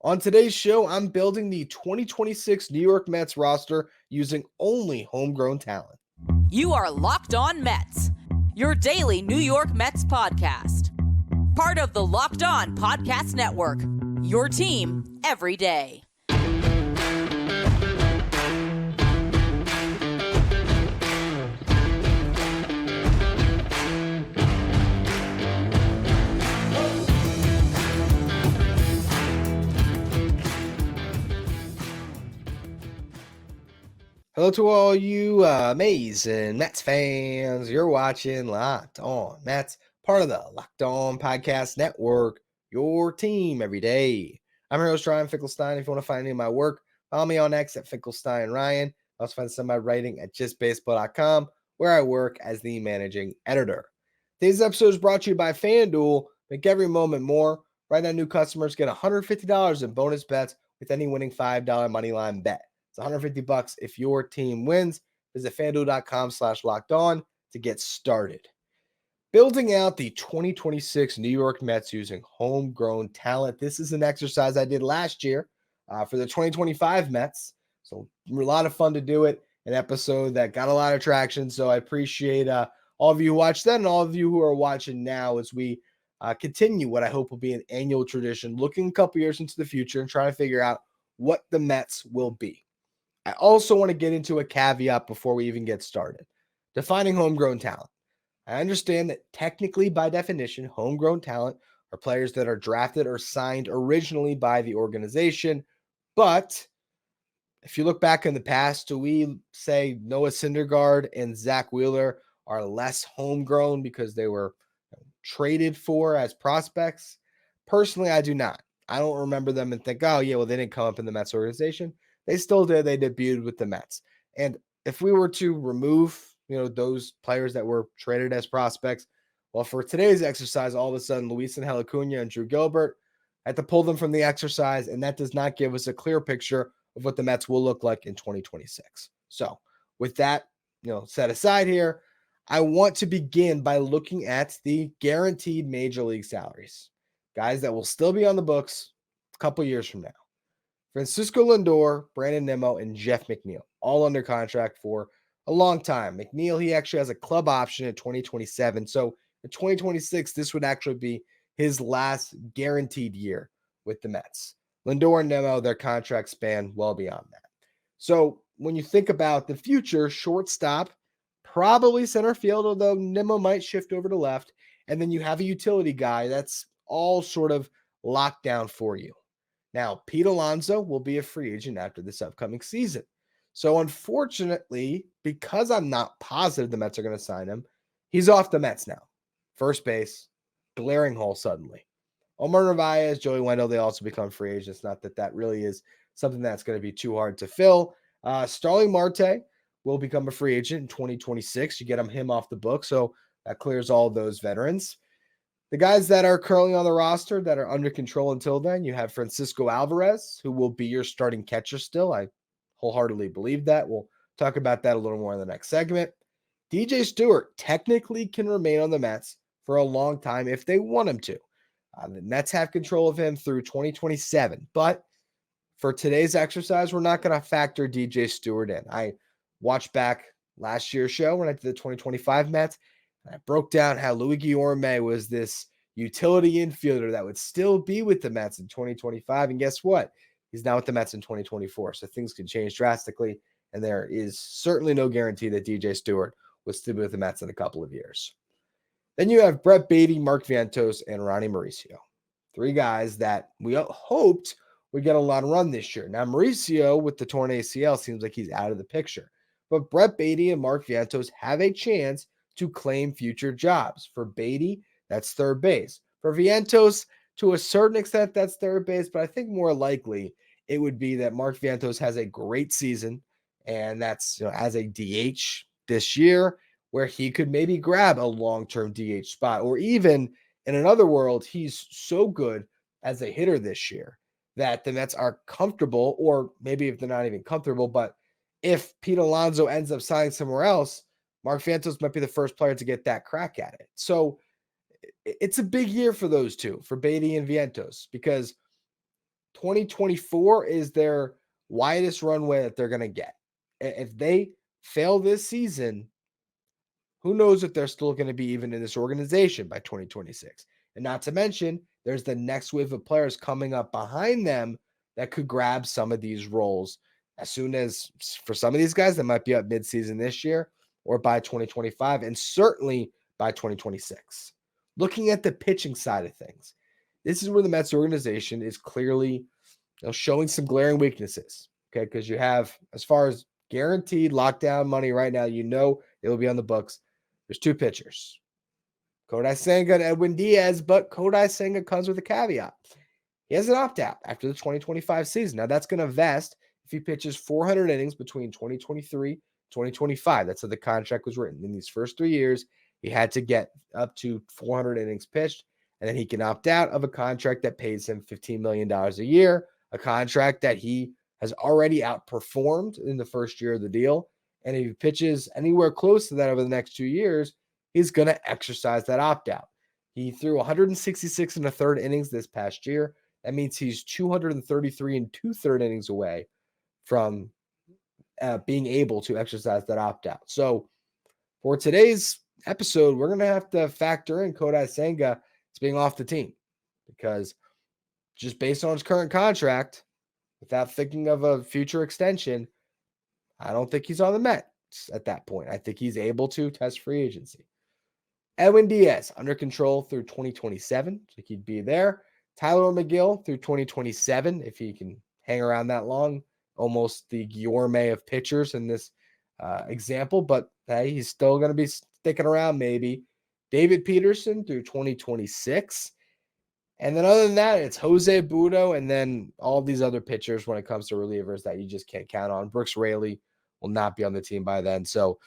On today's show, I'm building the 2026 New York Mets roster using only homegrown talent. You are Locked On Mets, your daily New York Mets podcast. Part of the Locked On Podcast Network, your team every day. Hello to all you amazing Mets fans. You're watching Locked On Mets, part of the Locked On Podcast Network, your team every day. I'm your host, Ryan Finkelstein. If you want to find any of my work, follow me on X at Finkelstein Ryan. I also find some of my writing at justbaseball.com, where I work as the managing editor. Today's episode is brought to you by FanDuel. Make every moment more. Right now, new customers get $150 in bonus bets with any winning $5 moneyline bet. It's $150 if your team wins. Visit FanDuel.com/locked on to get started. Building out the 2026 New York Mets using homegrown talent. This is an exercise I did last year for the 2025 Mets. So a lot of fun to do it. An episode that got a lot of traction. So I appreciate all of you who watched then and all of you who are watching now as we continue what I hope will be an annual tradition, looking a couple years into the future and trying to figure out what the Mets will be. I also want to get into a caveat before we even get started. Defining homegrown talent. I understand that technically, by definition, homegrown talent are players that are drafted or signed originally by the organization. But if you look back in the past, do we say Noah Syndergaard and Zach Wheeler are less homegrown because they were traded for as prospects? Personally, I do not. I don't remember them and think, oh, yeah, well, they didn't come up in the Mets organization. They still did. They debuted with the Mets. And if we were to remove, those players that were traded as prospects, well, for today's exercise, all of a sudden, Luisangel Acuna and Drew Gilbert had to pull them from the exercise, and that does not give us a clear picture of what the Mets will look like in 2026. So with that, set aside here, I want to begin by looking at the guaranteed major league salaries, guys that will still be on the books a couple years from now. Francisco Lindor, Brandon Nimmo, and Jeff McNeil, all under contract for a long time. McNeil, he actually has a club option in 2027. So in 2026, this would actually be his last guaranteed year with the Mets. Lindor and Nimmo, their contracts span well beyond that. So when you think about the future, shortstop, probably center field, although Nimmo might shift over to left. And then you have a utility guy that's all sort of locked down for you. Now, Pete Alonso will be a free agent after this upcoming season. So unfortunately, because I'm not positive the Mets are going to sign him, he's off the Mets now. First base, glaring hole suddenly. Omar Narvaez, Joey Wendell, they also become free agents. Not that that really is something that's going to be too hard to fill. Starling Marte will become a free agent in 2026. You get him off the book, so that clears all those veterans. The guys that are currently on the roster that are under control until then, you have Francisco Alvarez, who will be your starting catcher still. I wholeheartedly believe that. We'll talk about that a little more in the next segment. DJ Stewart technically can remain on the Mets for a long time if they want him to. The Mets have control of him through 2027. But for today's exercise, we're not going to factor DJ Stewart in. I watched back last year's show when I did the 2025 Mets. I broke down how Louis Guillorme was this utility infielder that would still be with the Mets in 2025. And guess what? He's now with the Mets in 2024. So things can change drastically. And there is certainly no guarantee that DJ Stewart will still be with the Mets in a couple of years. Then you have Brett Baty, Mark Vientos, and Ronnie Mauricio. Three guys that we hoped would get a lot of run this year. Now, Mauricio with the torn ACL seems like he's out of the picture. But Brett Baty and Mark Vientos have a chance to claim future jobs. For Baty, that's third base. For Vientos, to a certain extent, that's third base, but I think more likely it would be that Mark Vientos has a great season, and that's as a DH this year, where he could maybe grab a long-term DH spot, or even in another world, he's so good as a hitter this year that the Mets are comfortable, or maybe if they're not even comfortable, but if Pete Alonso ends up signing somewhere else, Mark Vientos might be the first player to get that crack at it. So it's a big year for those two, for Baty and Vientos, because 2024 is their widest runway that they're going to get. If they fail this season, who knows if they're still going to be even in this organization by 2026. And not to mention, there's the next wave of players coming up behind them that could grab some of these roles as soon as, for some of these guys, that might be up midseason this year or by 2025, and certainly by 2026. Looking at the pitching side of things, this is where the Mets organization is clearly showing some glaring weaknesses, okay? Because you have, as far as guaranteed lockdown money right now, it will be on the books. There's two pitchers, Kodai Senga and Edwin Diaz, but Kodai Senga comes with a caveat. He has an opt-out after the 2025 season. Now, that's going to vest if he pitches 400 innings between 2023 and 2025. That's how the contract was written. In these first 3 years, he had to get up to 400 innings pitched, and then he can opt out of a contract that pays him $15 million a year, a contract that he has already outperformed in the first year of the deal. And if he pitches anywhere close to that over the next 2 years, he's going to exercise that opt-out. He threw 166 and a third innings this past year. That means he's 233 and 2/3 innings away from being able to exercise that opt-out. So for today's episode, we're going to have to factor in Kodai Senga as being off the team, because just based on his current contract, without thinking of a future extension, I don't think he's on the Mets at that point. I think he's able to test free agency. Edwin Diaz under control through 2027, so he'd be there. Tyler McGill through 2027, if he can hang around that long. Almost the Guillorme of pitchers in this example, but hey, he's still going to be sticking around maybe. David Peterson through 2026. And then other than that, it's Jose Budo and then all these other pitchers when it comes to relievers that you just can't count on. Brooks Raley will not be on the team by then. So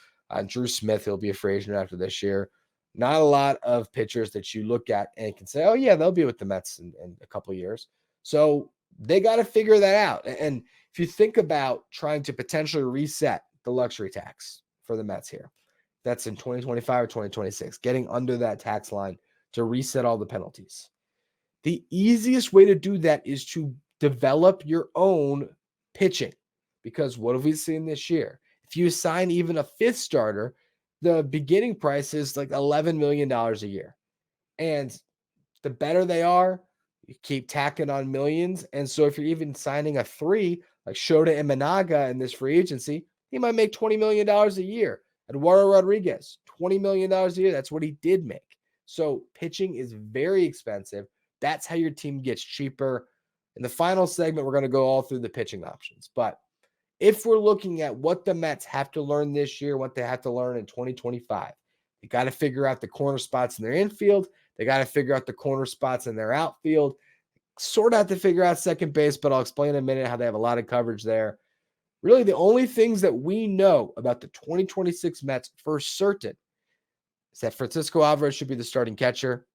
Drew Smith, he'll be a free agent after this year. Not a lot of pitchers that you look at and can say, oh, yeah, they'll be with the Mets in a couple of years. So they got to figure that out. And if you think about trying to potentially reset the luxury tax for the Mets here, that's in 2025 or 2026, getting under that tax line to reset all the penalties. The easiest way to do that is to develop your own pitching, because what have we seen this year? If you assign even a fifth starter, the beginning price is like $11 million a year. And the better they are, you keep tacking on millions. And so if you're even signing a 3, like Shota Imanaga in this free agency, he might make $20 million a year. Eduardo Rodriguez, $20 million a year. That's what he did make. So pitching is very expensive. That's how your team gets cheaper. In the final segment, we're going to go all through the pitching options. But if we're looking at what the Mets have to learn this year, what they have to learn in 2025, they got to figure out the corner spots in their infield. They got to figure out the corner spots in their outfield. Sort of have to figure out second base, but I'll explain in a minute how they have a lot of coverage there. Really, the only things that we know about the 2026 Mets for certain is that Francisco Alvarez should be the starting catcher.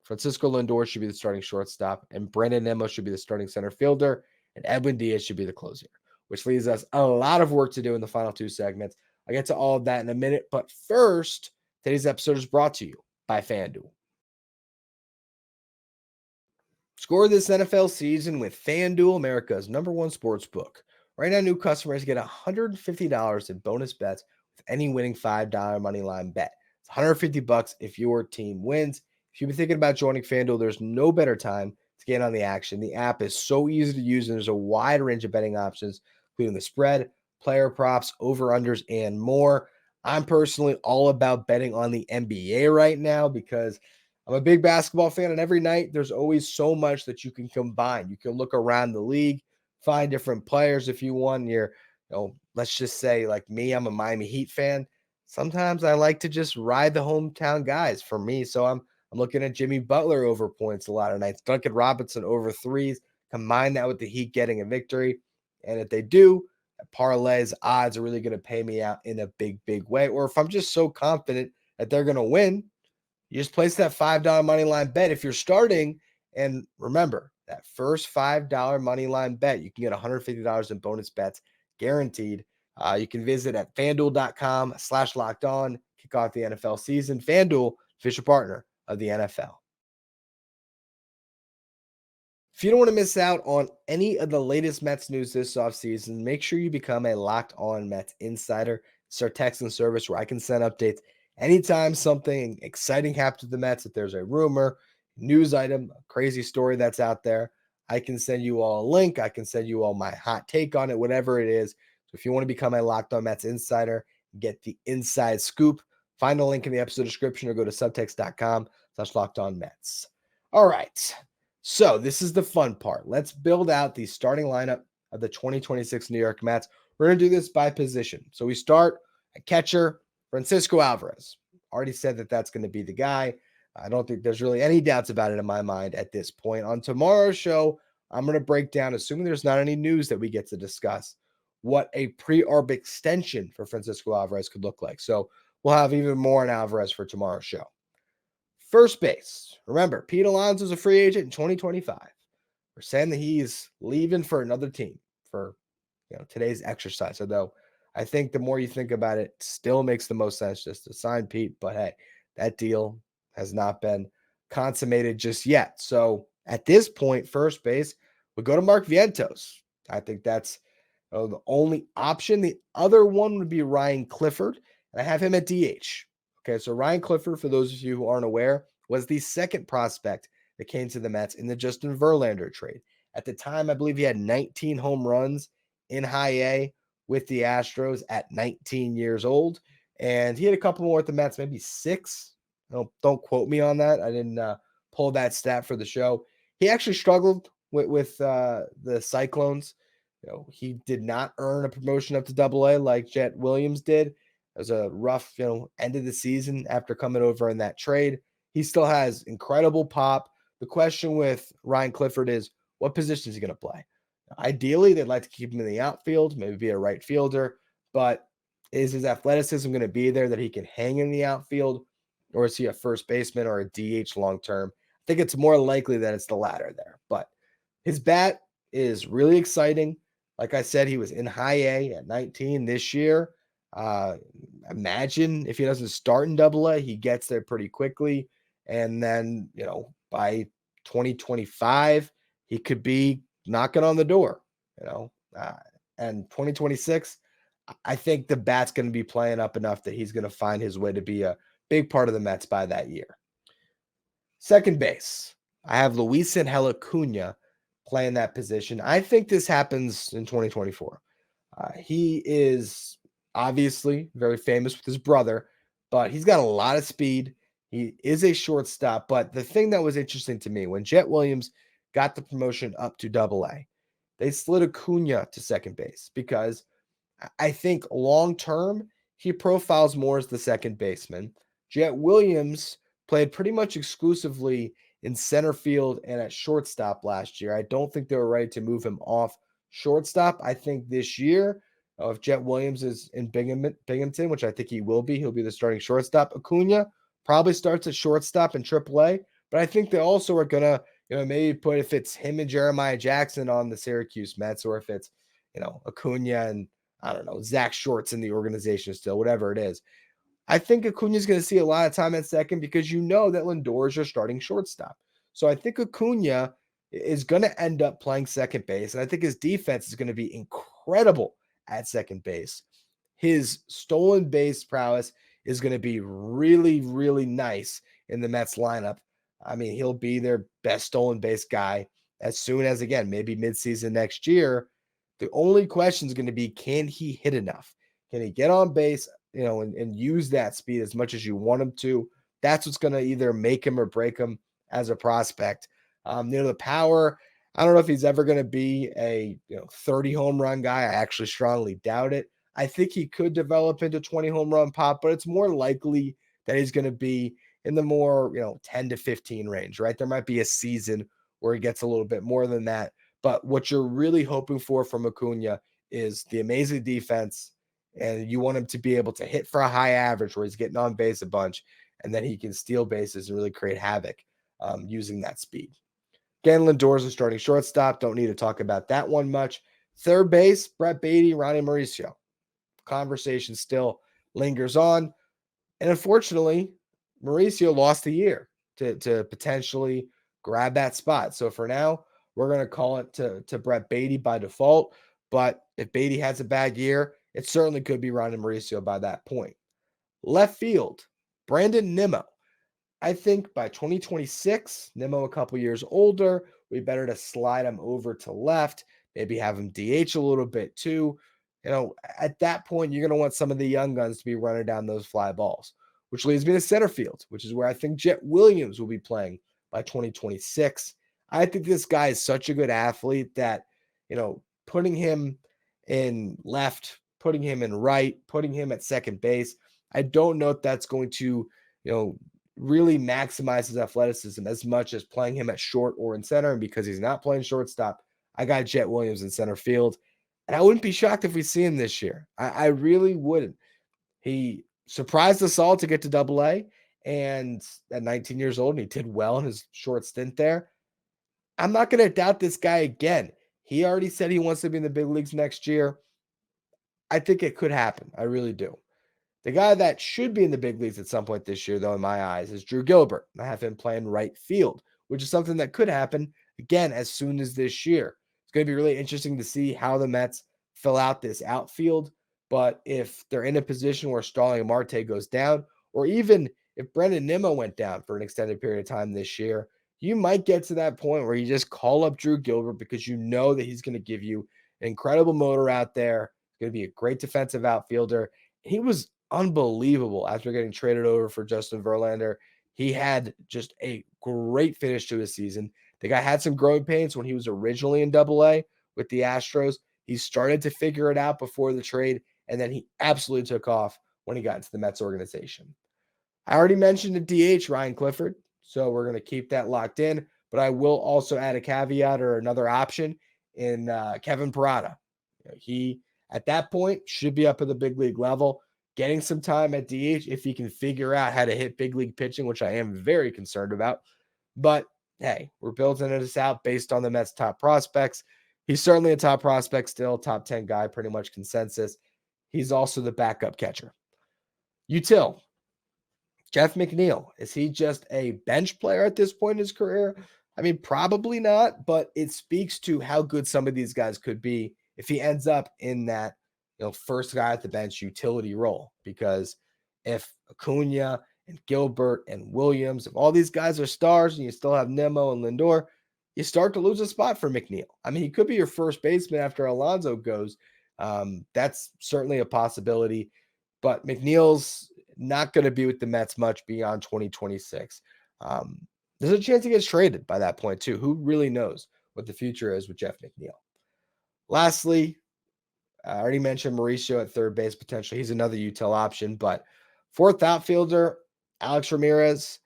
Francisco Lindor should be the starting shortstop, and Brandon Nimmo should be the starting center fielder, and Edwin Diaz should be the closer, which leaves us a lot of work to do in the final 2 segments. I'll get to all of that in a minute, but first, today's episode is brought to you by FanDuel. Score this NFL season with FanDuel, America's #1 sportsbook. Right now, new customers get $150 in bonus bets with any winning $5 moneyline bet. It's $150 if your team wins. If you've been thinking about joining FanDuel, there's no better time to get on the action. The app is so easy to use, and there's a wide range of betting options, including the spread, player props, over-unders, and more. I'm personally all about betting on the NBA right now because I'm a big basketball fan, and every night there's always so much that you can combine. You can look around the league, find different players if you want. Let's just say like me, I'm a Miami Heat fan. Sometimes I like to just ride the hometown guys for me. So I'm looking at Jimmy Butler over points a lot of nights, Duncan Robinson over threes, combine that with the Heat getting a victory. And if they do, parlays odds are really going to pay me out in a big, big way. Or if I'm just so confident that they're going to win, you just place that $5 money line bet if you're starting. And remember, that first $5 money line bet, you can get $150 in bonus bets guaranteed. You can visit at FanDuel.com/lockedon, kick off the NFL season. FanDuel, official partner of the NFL. If you don't want to miss out on any of the latest Mets news this offseason, make sure you become a Locked On Mets insider. It's our texting service where I can send updates anytime something exciting happens with the Mets. If there's a rumor, news item, a crazy story that's out there, I can send you all a link. I can send you all my hot take on it, whatever it is. So if you want to become a Locked On Mets insider, get the inside scoop, find the link in the episode description or go to subtext.com/LockedOnMets. All right. So this is the fun part. Let's build out the starting lineup of the 2026 New York Mets. We're going to do this by position. So we start at catcher, Francisco Alvarez. Already said that that's going to be the guy. I don't think there's really any doubts about it in my mind at this point. On tomorrow's show, I'm going to break down, assuming there's not any news that we get to discuss, what a pre-arb extension for Francisco Alvarez could look like. So we'll have even more on Alvarez for tomorrow's show. First base. Remember, Pete Alonso's a free agent in 2025. We're saying that he's leaving for another team for today's exercise. Although I think the more you think about it, still makes the most sense just to sign Pete. But hey, that deal has not been consummated just yet. So at this point, first base would go to Mark Vientos. I think that's the only option. The other one would be Ryan Clifford, and I have him at DH. Okay, so Ryan Clifford, for those of you who aren't aware, was the second prospect that came to the Mets in the Justin Verlander trade. At the time, I believe he had 19 home runs in high A with the Astros at 19 years old. And he had a couple more with the Mets, maybe 6. Don't quote me on that. I didn't pull that stat for the show. He actually struggled with the Cyclones. He did not earn a promotion up to Double-A like Jett Williams did. It was a rough, end of the season after coming over in that trade. He still has incredible pop. The question with Ryan Clifford is, what position is he going to play? Ideally, they'd like to keep him in the outfield, maybe be a right fielder, but is his athleticism going to be there that he can hang in the outfield, or is he a first baseman or a DH long-term? I think it's more likely that it's the latter there, but his bat is really exciting. Like I said, he was in high A at 19 this year. Imagine if he doesn't start in Double-A, he gets there pretty quickly. And then, by 2025, he could be knocking on the door, and 2026, I think the bat's going to be playing up enough that he's going to find his way to be a big part of the Mets by that year. Second base, I have Luisangel Acuna playing that position. I think this happens in 2024. He is obviously very famous with his brother, but he's got a lot of speed. He is a shortstop, but the thing that was interesting to me, when Jett Williams got the promotion up to Double-A, they slid Acuna to second base because I think long-term, he profiles more as the second baseman. Jett Williams played pretty much exclusively in center field and at shortstop last year. I don't think they were ready to move him off shortstop. I think this year, if Jett Williams is in Binghamton, which I think he will be, he'll be the starting shortstop. Acuna probably starts at shortstop in AAA, but I think they also are going to, maybe put, if it's him and Jeremiah Jackson on the Syracuse Mets, or if it's, Acuna and, I don't know, Zach Short's in the organization still, whatever it is. I think Acuna's going to see a lot of time at second because that Lindor is your starting shortstop. So I think Acuna is going to end up playing second base, and I think his defense is going to be incredible at second base. His stolen base prowess is going to be really, really nice in the Mets lineup. I mean, he'll be their best stolen base guy as soon as, again, maybe midseason next year. The only question is going to be, can he hit enough? Can he get on base, and use that speed as much as you want him to? That's what's going to either make him or break him as a prospect. The power, I don't know if he's ever going to be a 30 home run guy. I actually strongly doubt it. I think he could develop into 20 home run pop, but it's more likely that he's going to be in the more 10 to 15 range, right? There might be a season where he gets a little bit more than that. But what you're really hoping for from Acuna is the amazing defense, and you want him to be able to hit for a high average where he's getting on base a bunch, and then he can steal bases and really create havoc using that speed. Again, Lindor's a starting shortstop. Don't need to talk about that one much. Third base, Brett Baty, Ronnie Mauricio. Conversation still lingers on. And unfortunately, Mauricio lost a year to potentially grab that spot. So for now, we're going to call it to Brett Baty by default. But if Baty has a bad year, it certainly could be Ron and Mauricio by that point. Left field, Brandon Nimmo. I think by 2026, Nimmo a couple years older, we better to slide him over to left, maybe have him DH a little bit too. At that point, you're going to want some of the young guns to be running down those fly balls, which leads me to center field, which is where I think Jett Williams will be playing by 2026. I think this guy is such a good athlete that, putting him in left, putting him in right, putting him at second base, I don't know if that's going to, really maximize his athleticism as much as playing him at short or in center. And because he's not playing shortstop, I got Jett Williams in center field. And I wouldn't be shocked if we see him this year. I really wouldn't. He surprised us all to get to AA, and at 19 years old, and he did well in his short stint there. I'm not going to doubt this guy again. He already said he wants to be in the big leagues next year. I think it could happen. I really do. The guy that should be in the big leagues at some point this year, though, in my eyes, is Drew Gilbert. I have him playing right field, which is something that could happen, again, as soon as this year. It's going to be really interesting to see how the Mets fill out this outfield. But if they're in a position where Starling Marte goes down, or even if Brandon Nimmo went down for an extended period of time this year, you might get to that point where you just call up Drew Gilbert because you know that he's going to give you an incredible motor out there. He's going to be a great defensive outfielder. He was unbelievable after getting traded over for Justin Verlander. He had just a great finish to his season. The guy had some growing pains when he was originally in AA with the Astros. He started to figure it out before the trade, and then he absolutely took off when he got into the Mets organization. I already mentioned the DH, Ryan Clifford, so we're going to keep that locked in, but I will also add a caveat or another option in Kevin Parada. He, at that point, should be up at the big league level, getting some time at DH if he can figure out how to hit big league pitching, which I am very concerned about. But hey, we're building this out based on the Mets' top prospects. He's certainly a top prospect still, top 10 guy, pretty much consensus. He's also the backup catcher. Util, Jeff McNeil, is he just a bench player at this point in his career? I mean, probably not, but it speaks to how good some of these guys could be if he ends up in that first guy at the bench utility role. Because if Acuna and Gilbert and Williams, if all these guys are stars and you still have Nimmo and Lindor, you start to lose a spot for McNeil. I mean, he could be your first baseman after Alonso goes. That's certainly a possibility, but McNeil's not going to be with the Mets much beyond 2026. There's a chance he gets traded by that point too. Who really knows what the future is with Jeff McNeil? Lastly, I already mentioned Mauricio at third base potentially. He's another util option, but fourth outfielder, Alex Ramirez.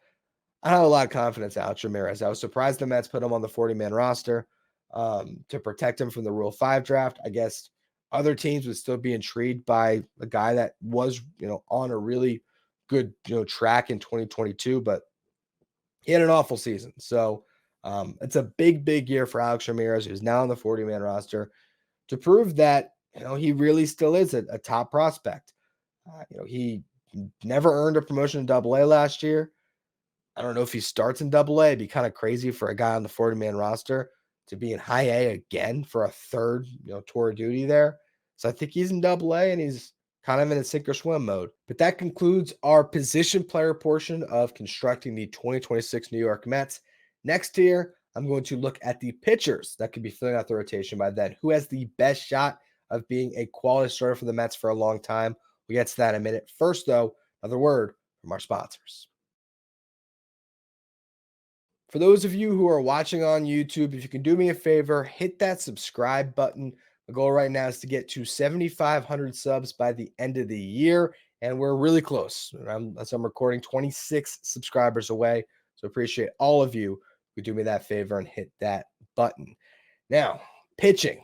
I don't have a lot of confidence in Alex Ramirez. I was surprised the Mets put him on the 40-man roster to protect him from the Rule 5 draft. I guess other teams would still be intrigued by a guy that was, on a really good, track in 2022, but he had an awful season. So it's a big, big year for Alex Ramirez, who's now on the 40-man roster, to prove that, he really still is a top prospect. He never earned a promotion to AA last year. I don't know if he starts in AA. It'd be kind of crazy for a guy on the 40-man roster to be in high A again for a third, tour of duty there. So I think he's in AA and he's kind of in a sink or swim mode. But that concludes our position player portion of constructing the 2026 New York Mets. Next here, I'm going to look at the pitchers that could be filling out the rotation by then. Who has the best shot of being a quality starter for the Mets for a long time? We'll get to that in a minute. First, though, another word from our sponsors. For those of you who are watching on YouTube, if you can do me a favor, hit that subscribe button. The goal right now is to get to 7,500 subs by the end of the year, and we're really close. As I'm recording, 26 subscribers away, so appreciate all of you who do me that favor and hit that button. Now, pitching.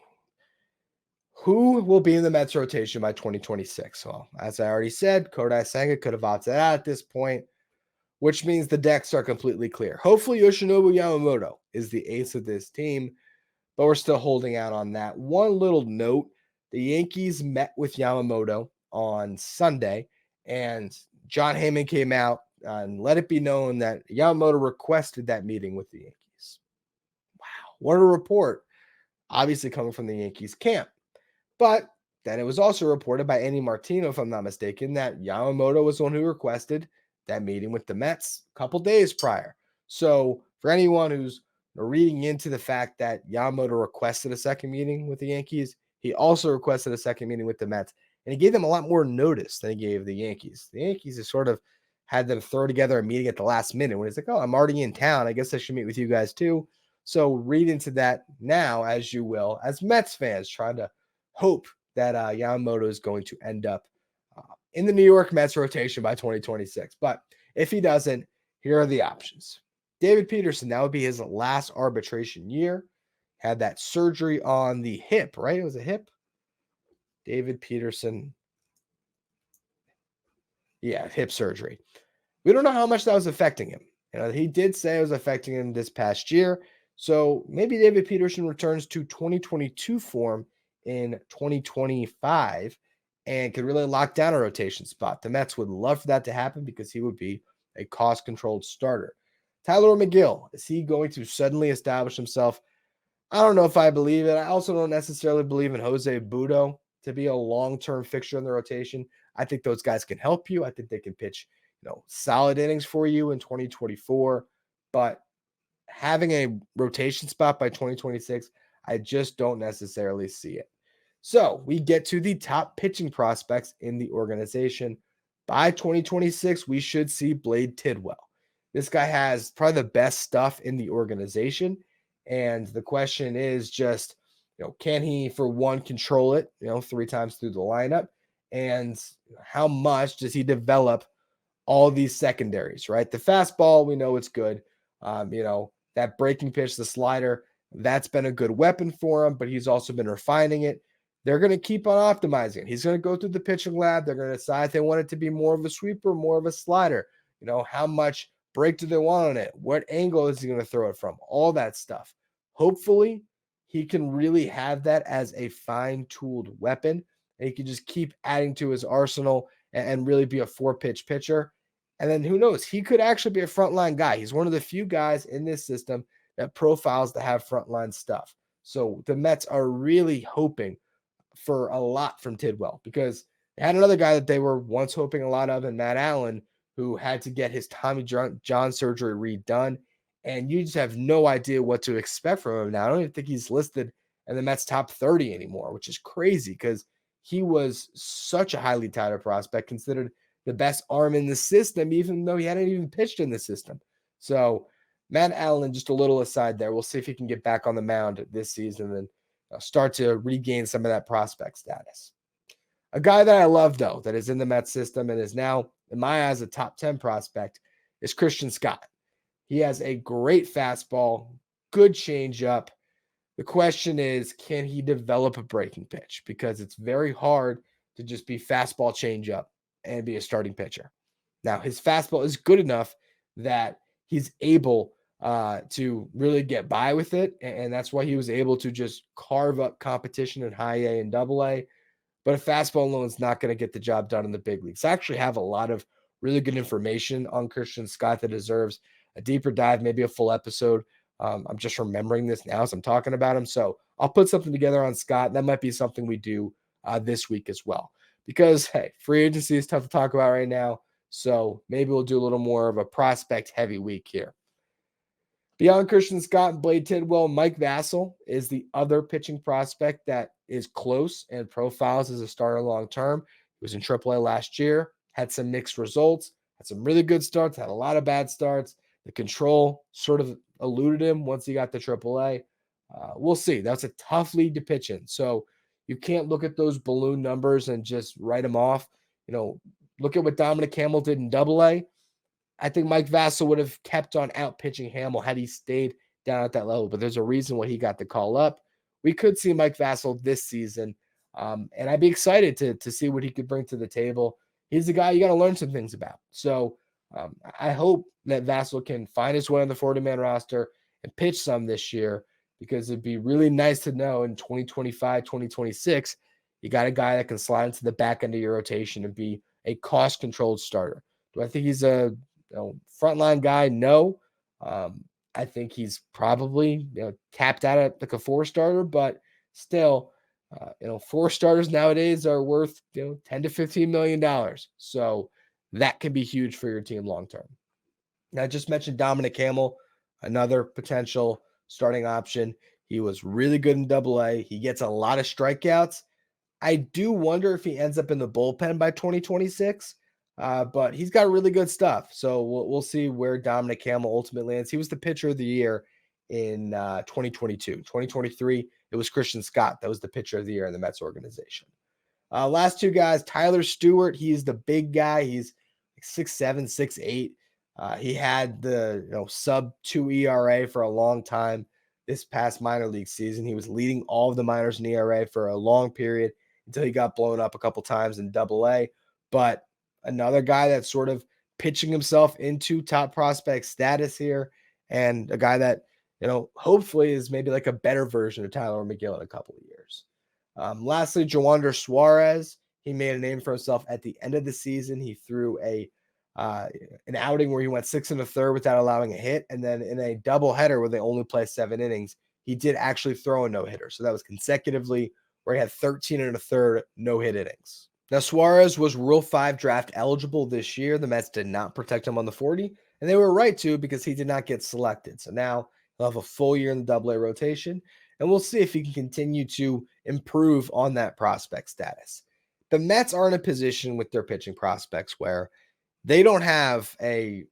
Who will be in the Mets rotation by 2026? Well, as I already said, Kodai Senga could have opted out at this point, which means the decks are completely clear. Hopefully Yoshinobu Yamamoto is the ace of this team, but we're still holding out on that. One little note, the Yankees met with Yamamoto on Sunday, and John Heyman came out and let it be known that Yamamoto requested that meeting with the Yankees. Wow. What a report, obviously coming from the Yankees camp. But then it was also reported by Andy Martino, if I'm not mistaken, that Yamamoto was the one who requested that meeting with the Mets a couple days prior. So for anyone who's reading into the fact that Yamamoto requested a second meeting with the Yankees, he also requested a second meeting with the Mets, and he gave them a lot more notice than he gave the Yankees. The Yankees has sort of had them throw together a meeting at the last minute when it's like, oh, I'm already in town. I guess I should meet with you guys too. So read into that now as you will, as Mets fans, trying to hope that Yamamoto is going to end up in the New York Mets rotation by 2026. But if he doesn't, here are the options. David Peterson, that would be his last arbitration year. Had that surgery on the hip, right? It was a hip. David Peterson. Yeah, hip surgery. We don't know how much that was affecting him. He did say it was affecting him this past year. So maybe David Peterson returns to 2022 form in 2025 and could really lock down a rotation spot. The Mets would love for that to happen because he would be a cost-controlled starter. Tyler McGill, is he going to suddenly establish himself? I don't know if I believe it. I also don't necessarily believe in Jose Budo to be a long-term fixture in the rotation. I think those guys can help you. I think they can pitch, solid innings for you in 2024. But having a rotation spot by 2026, I just don't necessarily see it. So we get to the top pitching prospects in the organization. By 2026, we should see Blade Tidwell. This guy has probably the best stuff in the organization. And the question is just, can he, for one, control it, 3 times through the lineup? And how much does he develop all these secondaries, right? The fastball, we know it's good. That breaking pitch, the slider, that's been a good weapon for him, but he's also been refining it. They're going to keep on optimizing it. He's going to go through the pitching lab. They're going to decide if they want it to be more of a sweeper, more of a slider. How much break do they want on it? What angle is he going to throw it from? All that stuff. Hopefully, he can really have that as a fine-tooled weapon, and he can just keep adding to his arsenal and really be a 4-pitch pitcher. And then who knows? He could actually be a frontline guy. He's one of the few guys in this system that profiles to have frontline stuff. So the Mets are really hoping for a lot from Tidwell because they had another guy that they were once hoping a lot of in Matt Allen, who had to get his Tommy John surgery redone. And you just have no idea what to expect from him now. I don't even think he's listed in the Mets top 30 anymore, which is crazy because he was such a highly touted prospect, considered the best arm in the system, even though he hadn't even pitched in the system. So Matt Allen, just a little aside there. We'll see if he can get back on the mound this season and start to regain some of that prospect status. A guy that I love, though, that is in the Mets system and is now, in my eyes, a top 10 prospect is Christian Scott. He has a great fastball, good changeup. The question is, can he develop a breaking pitch? Because it's very hard to just be fastball changeup and be a starting pitcher. Now, his fastball is good enough that he's able to really get by with it, and that's why he was able to just carve up competition in high A and double A. But a fastball alone is not going to get the job done in the big leagues. I actually have a lot of really good information on Christian Scott that deserves a deeper dive, maybe a full episode. I'm just remembering this now as I'm talking about him. So I'll put something together on Scott. That might be something we do this week as well. Because, hey, free agency is tough to talk about right now. So maybe we'll do a little more of a prospect-heavy week here. Beyond Christian Scott and Blade Tidwell, Mike Vasil is the other pitching prospect that is close and profiles as a starter long-term. He was in AAA last year, had some mixed results, had some really good starts, had a lot of bad starts. The control sort of eluded him once he got to AAA. We'll see. That's a tough league to pitch in. So you can't look at those balloon numbers and just write them off. Look at what Dominic Hamill did in AA. I think Mike Vasil would have kept on out pitching Hamill had he stayed down at that level, but there's a reason why he got the call up. We could see Mike Vasil this season, and I'd be excited to see what he could bring to the table. He's the guy you got to learn some things about. So I hope that Vasil can find his way on the 40-man roster and pitch some this year, because it'd be really nice to know in 2025, 2026, you got a guy that can slide into the back end of your rotation and be a cost-controlled starter. Do I think he's a frontline guy? No. I think he's probably tapped out at like a 4-starter, but still, 4 starters nowadays are worth $10 to $15 million. So that can be huge for your team long term. Now, I just mentioned Dominic Hamill, another potential starting option. He was really good in AA. He gets a lot of strikeouts. I do wonder if he ends up in the bullpen by 2026, but he's got really good stuff. So we'll see where Dominic Hamill ultimately lands. He was the pitcher of the year in 2022. 2023, it was Christian Scott that was the pitcher of the year in the Mets organization. Last two guys, Tyler Stewart. He's the big guy. He's 6'7", 6'8". He had the sub 2 ERA for a long time. This past minor league season, he was leading all of the minors in ERA for a long period until he got blown up a couple times in AA. But another guy that's sort of pitching himself into top prospect status here, and a guy that hopefully is maybe like a better version of Tyler McGill in a couple of years. Lastly, Joander Suarez. He made a name for himself at the end of the season. He threw an outing where he went 6 1/3 without allowing a hit, and then in a doubleheader where they only play 7 innings, he did actually throw a no-hitter. So that was consecutively where he had 13 1/3 no-hit innings. Now, Suarez was Rule 5 draft eligible this year. The Mets did not protect him on the 40, and they were right to because he did not get selected. So now he'll have a full year in the AA rotation, and we'll see if he can continue to improve on that prospect status. The Mets are in a position with their pitching prospects where they don't have a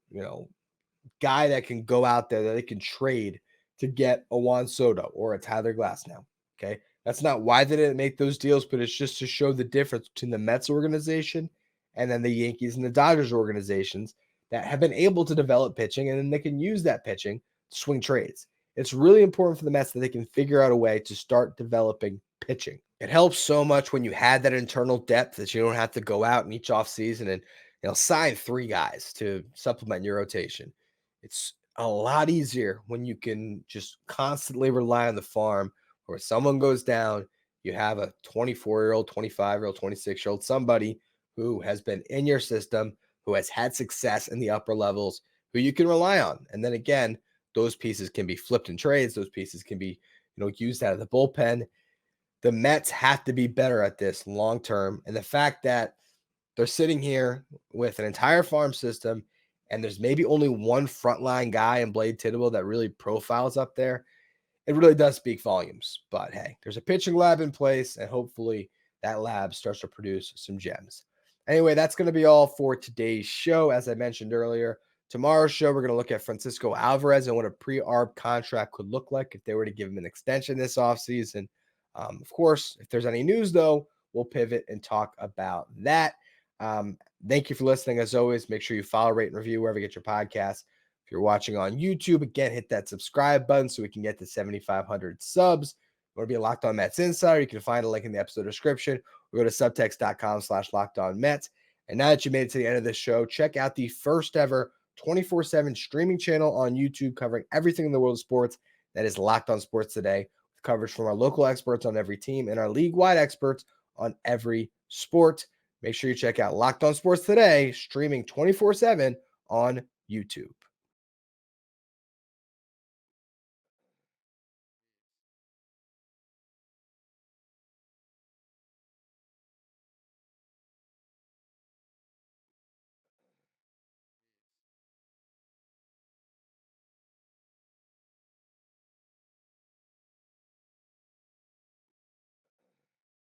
guy that can go out there that they can trade to get a Juan Soto or a Tyler Glasnow. Okay, that's not why they didn't make those deals, but it's just to show the difference between the Mets organization and then the Yankees and the Dodgers organizations that have been able to develop pitching, and then they can use that pitching to swing trades. It's really important for the Mets that they can figure out a way to start developing pitching. It helps so much when you had that internal depth that you don't have to go out in each offseason and sign 3 guys to supplement your rotation. It's a lot easier when you can just constantly rely on the farm, where someone goes down, you have a 24-year-old, 25-year-old, 26-year-old, somebody who has been in your system, who has had success in the upper levels, who you can rely on. And then again, those pieces can be flipped in trades. Those pieces can be, used out of the bullpen. The Mets have to be better at this long term. And the fact that they're sitting here with an entire farm system, and there's maybe only one frontline guy in Blade Tidwell that really profiles up there, it really does speak volumes. But hey, there's a pitching lab in place, and hopefully that lab starts to produce some gems. Anyway, that's going to be all for today's show. As I mentioned earlier, tomorrow's show, we're going to look at Francisco Alvarez and what a pre-arb contract could look like if they were to give him an extension this offseason. Of course, if there's any news, though, we'll pivot and talk about that. Thank you for listening. As always, make sure you follow, rate, and review wherever you get your podcasts. If you're watching on YouTube, again, hit that subscribe button so we can get to 7,500 subs. If you want to be a Locked On Mets insider, you can find a link in the episode description, or go to subtext.com/LockedOnMets. And now that you made it to the end of this show, check out the first ever 24/7 streaming channel on YouTube covering everything in the world of sports. That is Locked On Sports Today, with coverage from our local experts on every team and our league-wide experts on every sport. Make sure you check out Locked On Sports Today, streaming 24/7 on YouTube.